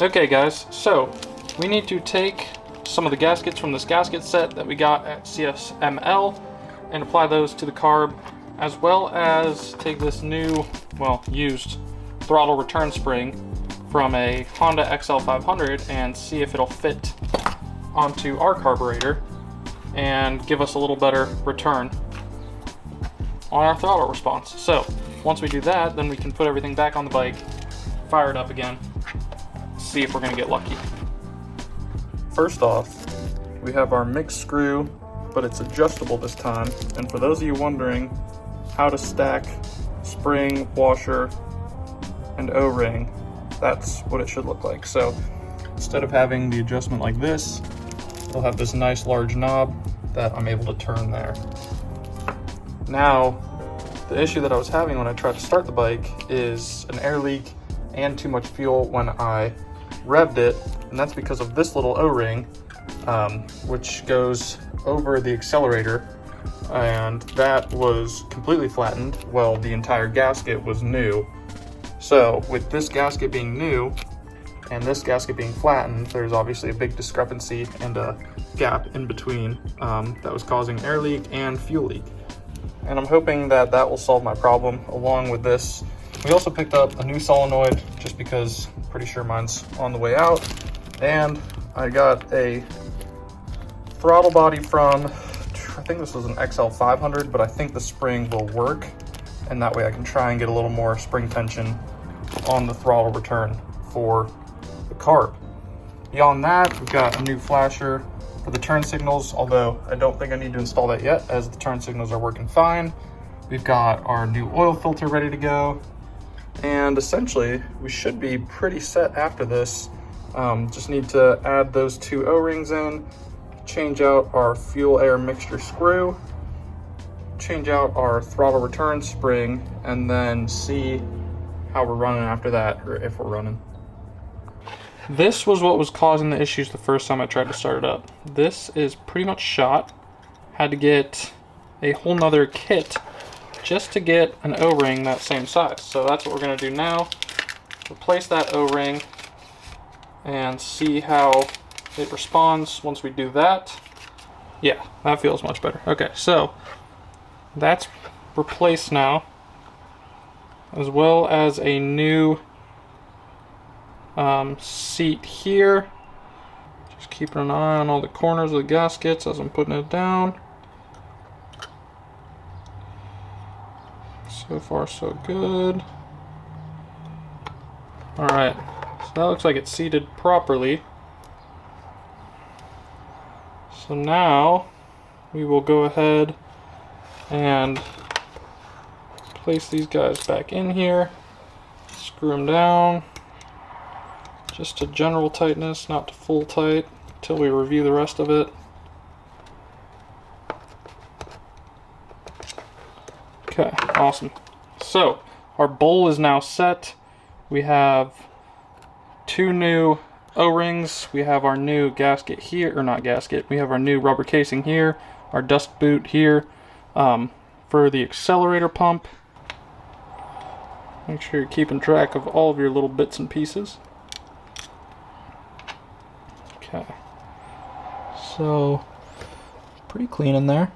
Okay guys, so we need to take some of the gaskets from this gasket set that we got at CSML and apply those to the carb, as well as take this new, well, used throttle return spring from a Honda XL500 and see if it'll fit onto our carburetor and give us a little better return on our throttle response. So once we do that, then we can put everything back on the bike, fire it up again, see if we're gonna get lucky. First off, we have our mixed screw, but it's adjustable this time. And for those of you wondering how to stack spring, washer, and O-ring, that's what it should look like. So instead of having the adjustment like this, we'll have this nice large knob that I'm able to turn there. Now, the issue that I was having when I tried to start the bike is an air leak and too much fuel when I revved it, and that's because of this little O-ring, which goes over the accelerator, and that was completely flattened while the entire gasket was new. So with this gasket being new and this gasket being flattened, there's obviously a big discrepancy and a gap in between that was causing air leak and fuel leak. And I'm hoping that that will solve my problem along with this. We also picked up a new solenoid just because I'm pretty sure mine's on the way out. And I got a throttle body from, I think this was an XL500, but I think the spring will work. And that way I can try and get a little more spring tension on the throttle return for the carb. Beyond that, we've got a new flasher for the turn signals, although I don't think I need to install that yet as the turn signals are working fine. We've got our new oil filter ready to go. And essentially, we should be pretty set after this. Just need to add those two O-rings in, change out our fuel air mixture screw, change out our throttle return spring, and then see how we're running after that, or if we're running. This was what was causing the issues the first time I tried to start it up. This is pretty much shot. Had to get a whole nother kit just to get an O-ring that same size. So that's what we're gonna do now. Replace that O-ring and see how it responds once we do that. Yeah, that feels much better. Okay, so that's replaced now, as well as a new seat here. Just keeping an eye on all the corners of the gaskets as I'm putting it down. So far so good. Alright, so that looks like it's seated properly. So now we will go ahead and place these guys back in here, screw them down just to general tightness, not to full tight, until we review the rest of it. Okay, awesome. So our bowl is now set. We have two new O-rings. We have our new gasket here, or not gasket, we have our new rubber casing here, our dust boot here for the accelerator pump. Make sure you're keeping track of all of your little bits and pieces. Okay, so pretty clean in there.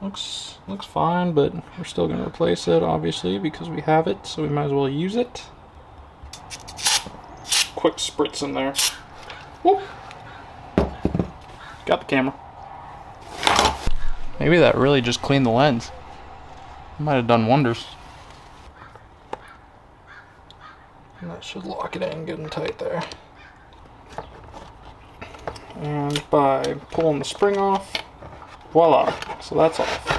Looks fine, but we're still going to replace it, obviously, because we have it, so we might as well use it. Quick spritz in there. Whoop. Got the camera. Maybe that really just cleaned the lens. Might have done wonders. And that should lock it in good and tight there. And by pulling the spring off, voila, so that's off.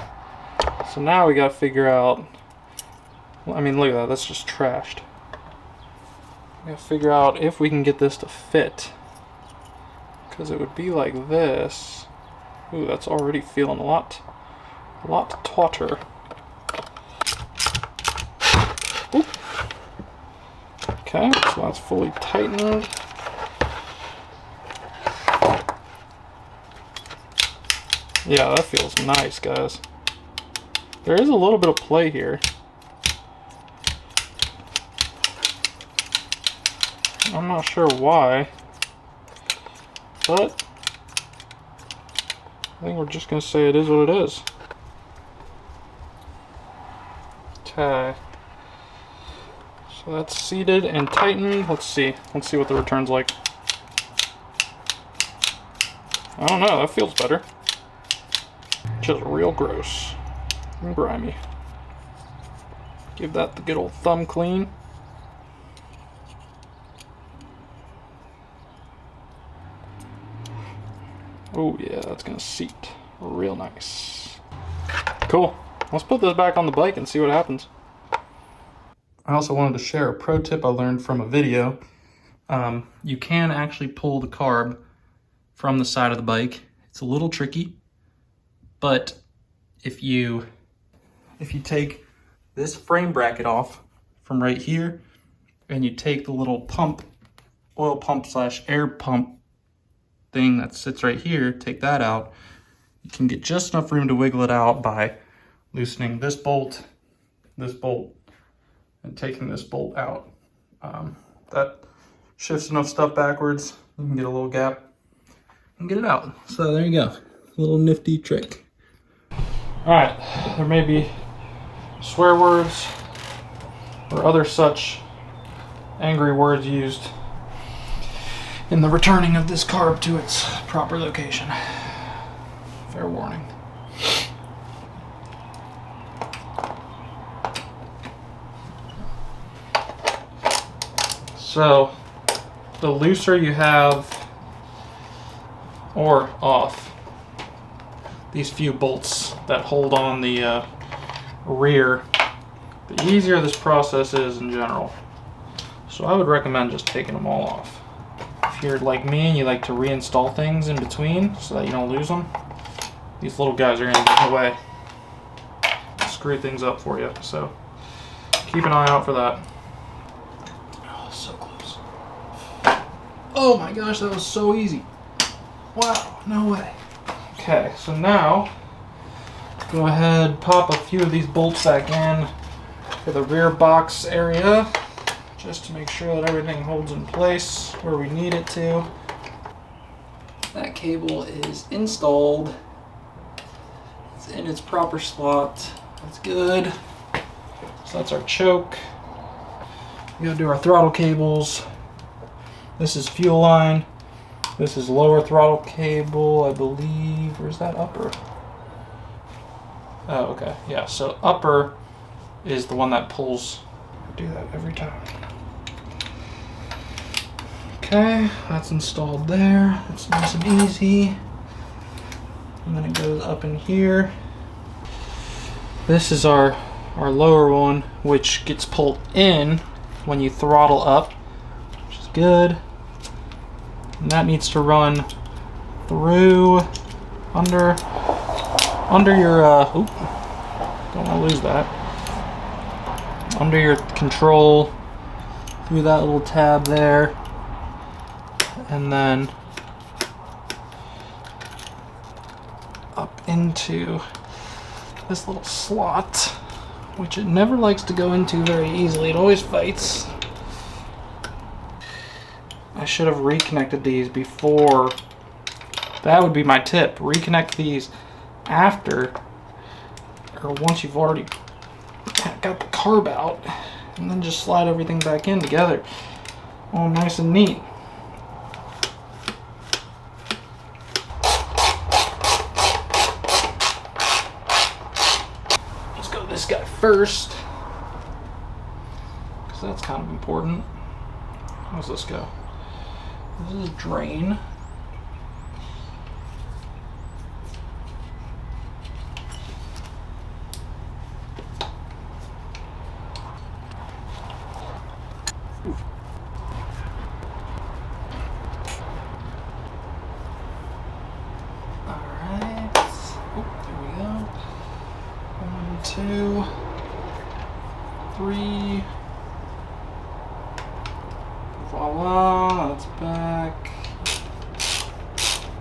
So now we gotta figure out, I mean, look at that, that's just trashed. We gotta figure out if we can get this to fit, because it would be like this. Ooh, that's already feeling a lot tauter. Oop. Okay, so that's fully tightened. Yeah, that feels nice, guys. There is a little bit of play here. I'm not sure why, but I think we're just going to say it is what it is. Okay. So that's seated and tightened. Let's see what the return's like. I don't know, that feels better. Just real gross and grimy. Give that the good old thumb clean. Oh yeah, that's gonna seat real nice. Cool. Let's put this back on the bike and see what happens. I also wanted to share a pro tip I learned from a video. You can actually pull the carb from the side of the bike. It's a little tricky, but if you take this frame bracket off from right here and you take the little pump, oil pump slash air pump thing that sits right here, take that out, you can get just enough room to wiggle it out by loosening this bolt, and taking this bolt out. That shifts enough stuff backwards, you can get a little gap and get it out. So there you go, little nifty trick. All right, there may be swear words or other such angry words used in the returning of this carb to its proper location. Fair warning. So the looser you have or off these few bolts that hold on the rear, the easier this process is in general. So I would recommend just taking them all off. If you're like me and you like to reinstall things in between so that you don't lose them, these little guys are going to get in the way, screw things up for you. So keep an eye out for that. Oh, so close. Oh my gosh, that was so easy. Wow, no way. Okay, so now go ahead, pop a few of these bolts back in for the rear box area, just to make sure that everything holds in place where we need it to. That cable is installed. It's in its proper slot. That's good. So that's our choke. We gotta do our throttle cables. This is fuel line. This is lower throttle cable, I believe. Where's that upper? Oh, okay. Yeah, so upper is the one that pulls. I do that every time. Okay, that's installed there. That's nice and easy. And then it goes up in here. This is our lower one, which gets pulled in when you throttle up, which is good. And that needs to run through under your don't want to lose that, under your control, through that little tab there, and then up into this little slot, which it never likes to go into very easily. It always fights. I should have reconnected these before. That would be my tip. Reconnect these after, or once you've already got the carb out, and then just slide everything back in together, all nice and neat. Let's go this guy first, because that's kind of important. How's this go? This is drain. Alright. Oh, there we go. 1, 2, 3. Voila, that's back.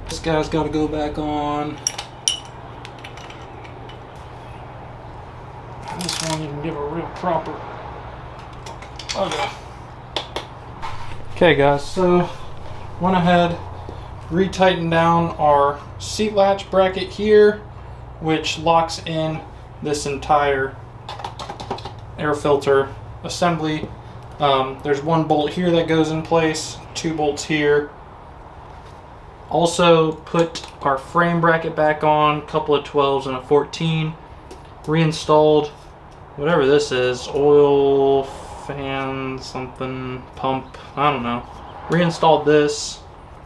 This guy's got to go back on. And this one you can give a real proper. Okay. Okay guys, so went ahead, retightened down our seat latch bracket here, which locks in this entire air filter assembly. There's one bolt here that goes in place, 2 bolts here. Also put our frame bracket back on, a couple of 12s and a 14. Reinstalled whatever this is, oil fan something pump, I don't know. Reinstalled this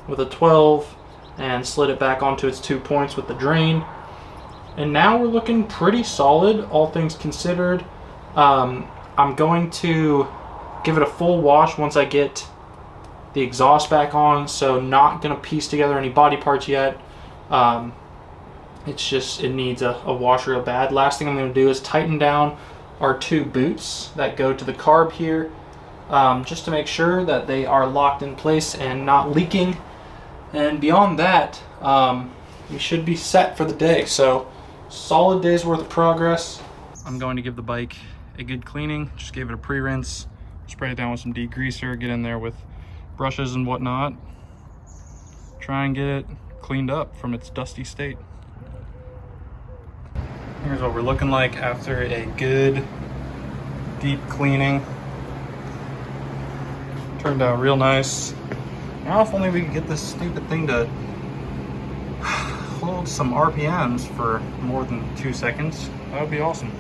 with a 12 and slid it back onto its 2 points with the drain. And now we're looking pretty solid, all things considered. I'm going to give it a full wash once I get the exhaust back on, so not gonna piece together any body parts yet. It's just, it needs a wash real bad. Last thing I'm gonna do is tighten down our 2 boots that go to the carb here, just to make sure that they are locked in place and not leaking. And beyond that, we should be set for the day. So solid day's worth of progress. I'm going to give the bike a good cleaning. Just gave it a pre-rinse, spray it down with some degreaser, get in there with brushes and whatnot, try and get it cleaned up from its dusty state. Here's what we're looking like after a good deep cleaning. Turned out real nice. Now if only we could get this stupid thing to hold some RPMs for more than 2 seconds, that would be awesome.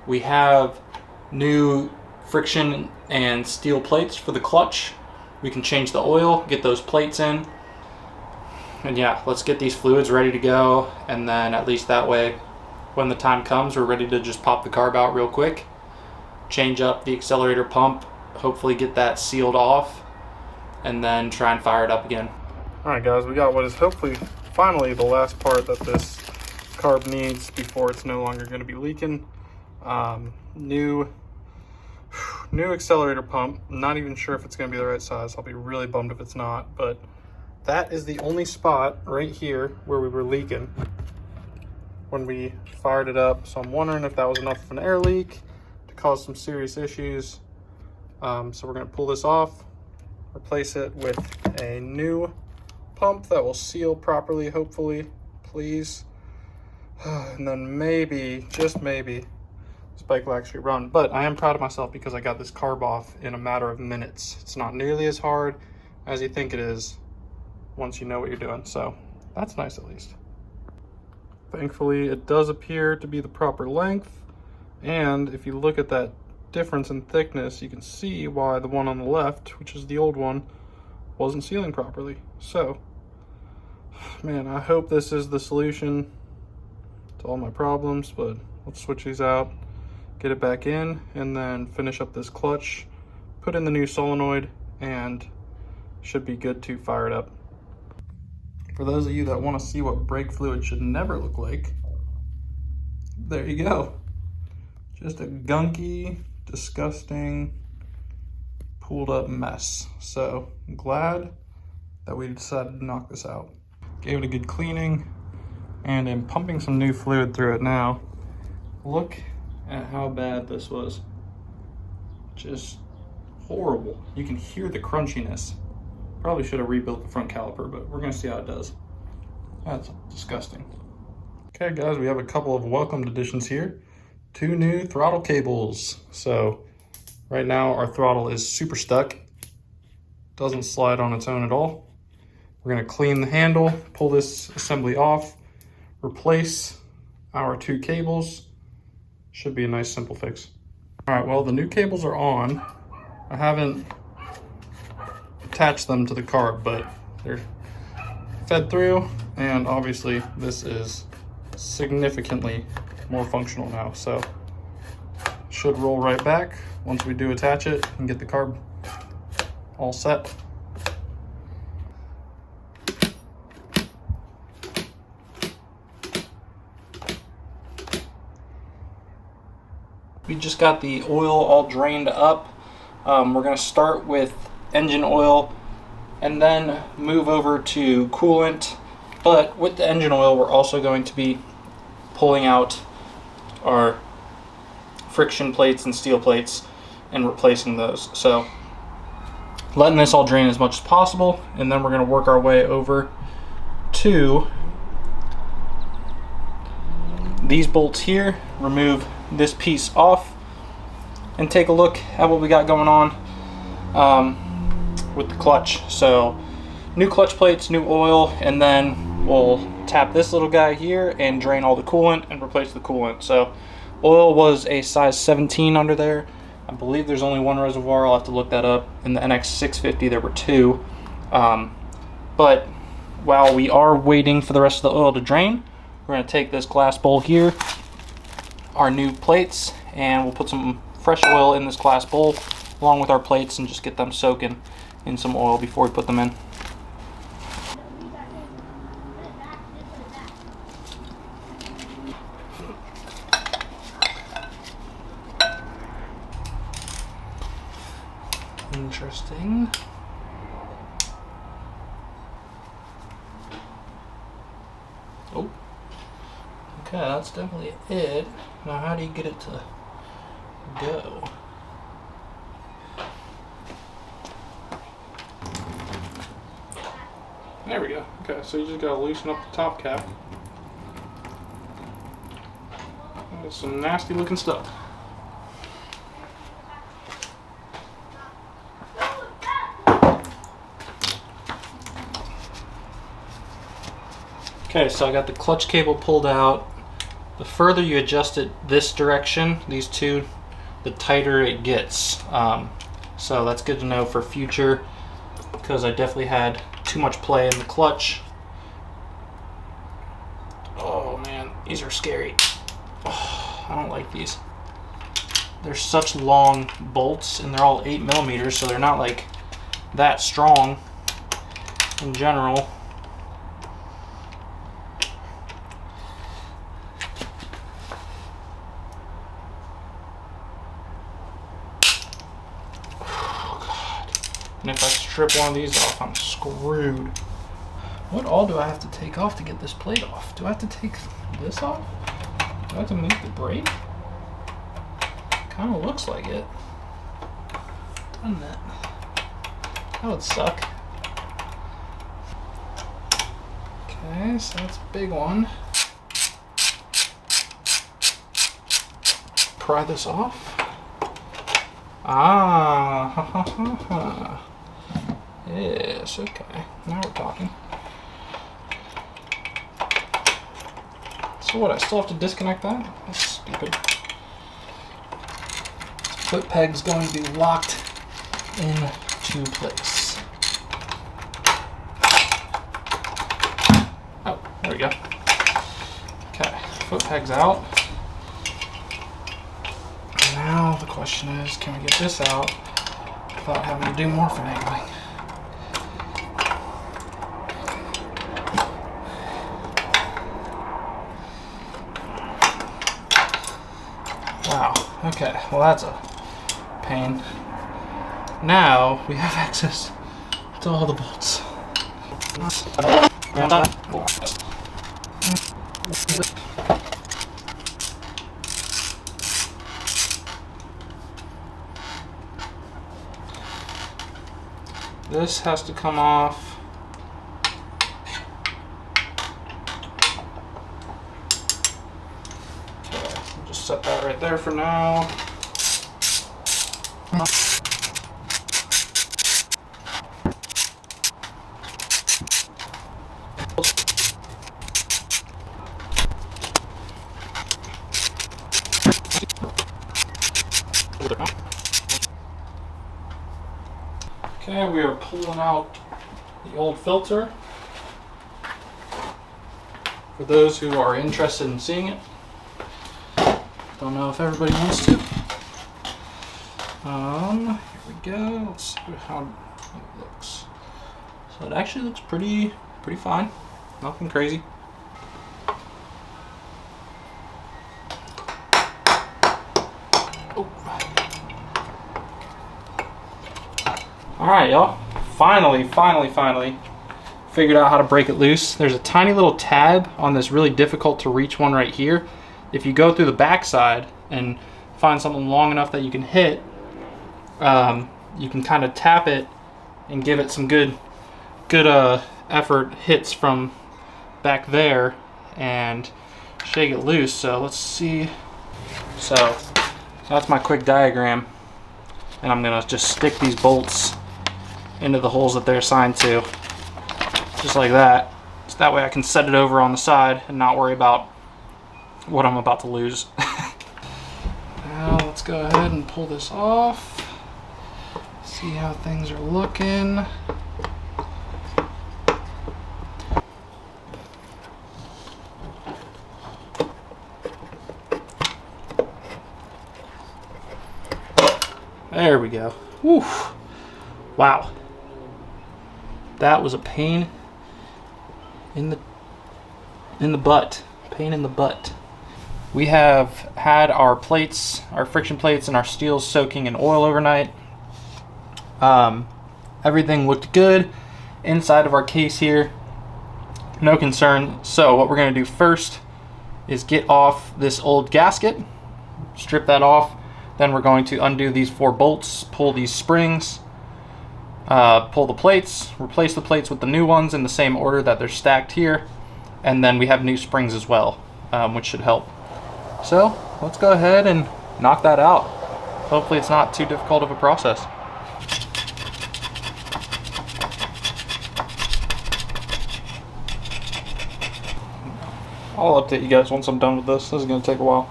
We have new friction and steel plates for the clutch. We can change the oil, get those plates in. And yeah, let's get these fluids ready to go. And then at least that way, when the time comes, we're ready to just pop the carb out real quick. Change up the accelerator pump, hopefully get that sealed off, and then try and fire it up again. All right guys, we got what is hopefully finally the last part that this carb needs before it's no longer gonna be leaking. New accelerator pump. I'm not even sure if it's going to be the right size. I'll be really bummed if it's not, but that is the only spot right here where we were leaking when we fired it up. So I'm wondering if that was enough of an air leak to cause some serious issues. So we're going to pull this off, replace it with a new pump that will seal properly, hopefully, please. And then maybe, just maybe, this bike will actually run. But I am proud of myself because I got this carb off in a matter of minutes. It's not nearly as hard as you think it is once you know what you're doing. So that's nice at least. Thankfully, it does appear to be the proper length. And if you look at that difference in thickness, you can see why the one on the left, which is the old one, wasn't sealing properly. So, man, I hope this is the solution to all my problems, but let's switch these out, get it back in, and then finish up this clutch, put in the new solenoid, and should be good to fire it up. For those of you that want to see what brake fluid should never look like, there you go. Just a gunky, disgusting, pooled up mess. So I'm glad that we decided to knock this out. Gave it a good cleaning and am pumping some new fluid through it now. Look at how bad this was. Just horrible. You can hear the crunchiness. Probably should have rebuilt the front caliper, but we're gonna see how it does. That's disgusting. Okay guys, we have a couple of welcomed additions here. 2 new throttle cables. So right now our throttle is super stuck. Doesn't slide on its own at all. We're gonna clean the handle, pull this assembly off, replace our 2 cables. Should be a nice simple fix. All right, well, the new cables are on. I haven't attached them to the carb, but they're fed through, and obviously this is significantly more functional now, so should roll right back once we do attach it and get the carb all set. We just got the oil all drained up. We're going to start with engine oil and then move over to coolant. But with the engine oil, we're also going to be pulling out our friction plates and steel plates and replacing those. So letting this all drain as much as possible, and then we're going to work our way over to these bolts here, remove this piece off, and take a look at what we got going on with the clutch. So new clutch plates, new oil, and then we'll tap this little guy here and drain all the coolant and replace the coolant. So oil was a size 17 under there. I believe there's only one reservoir. I'll have to look that up. In the NX250 there were two. But while we are waiting for the rest of the oil to drain, we're going to take this glass bowl here, our new plates, and we'll put some fresh oil in this glass bowl along with our plates and just get them soaking in some oil before we put them in. Interesting. Oh, okay, that's definitely it. Now how do you get it to go? There we go. Okay, so you just gotta loosen up the top cap. That's some nasty looking stuff. Okay, so I got the clutch cable pulled out. The further you adjust it this direction, these two, the tighter it gets. So that's good to know for future, because I definitely had too much play in the clutch. Oh man, these are scary. Oh, I don't like these. They're such long bolts, and they're all 8mm, so they're not like that strong in general. And if I strip one of these off, I'm screwed. What all do I have to take off to get this plate off? Do I have to take this off? Do I have to move the brake? Kind of looks like it. Doesn't it? That would suck. Okay, so that's a big one. Pry this off. Ah, ha ha ha ha. Yes, okay. Now we're talking. So what, I still have to disconnect that? That's stupid. This foot peg's going to be locked into place. Oh, there we go. Okay, foot peg's out. Now the question is, can we get this out without having to do more finagling? Wow, okay, well that's a pain. Now we have access to all the bolts. This has to come off. Okay, we'll just set that right there for now. Okay, we are pulling out the old filter. For those who are interested in seeing it, don't know if everybody wants to. Here we go. Let's see how it looks. So it actually looks pretty fine. Nothing crazy. All right, y'all. Finally figured out how to break it loose. There's a tiny little tab on this really difficult to reach one right here. If you go through the backside and find something long enough that you can hit, you can kind of tap it and give it some good effort hits from back there and shake it loose. So let's see. So that's my quick diagram, and I'm gonna just stick these bolts into the holes that they're assigned to, just like that. So that way I can set it over on the side and not worry about what I'm about to lose. Now let's go ahead and pull this off. See how things are looking. There we go. Whew. Wow. That was a pain in the butt. Pain in the butt. We have had our plates, our friction plates and our steels soaking in oil overnight. Everything looked good inside of our case here. No concern. So what we're going to do first is get off this old gasket, strip that off. Then we're going to undo these 4 bolts, pull these springs, pull the plates, replace the plates with the new ones in the same order that they're stacked here, and then we have new springs as well, which should help. So let's go ahead and knock that out. Hopefully it's not too difficult of a process. I'll update you guys once I'm done with this. This is going to take a while.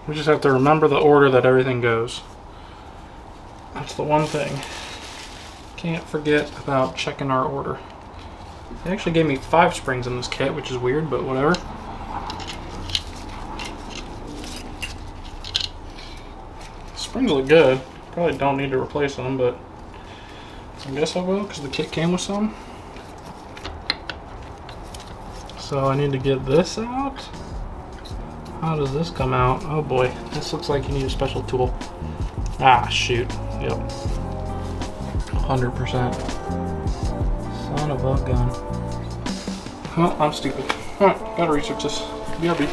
We just have to remember the order that everything goes. That's the one thing. Can't forget about checking our order. They actually gave me 5 springs in this kit, which is weird, but whatever. Springs look good. Probably don't need to replace them, but I guess I will because the kit came with some. So I need to get this out. How does this come out? Oh boy, this looks like you need a special tool. Ah, shoot. Yep. 100%. Son of a gun. Well, I'm stupid. Alright, gotta research this. BRB.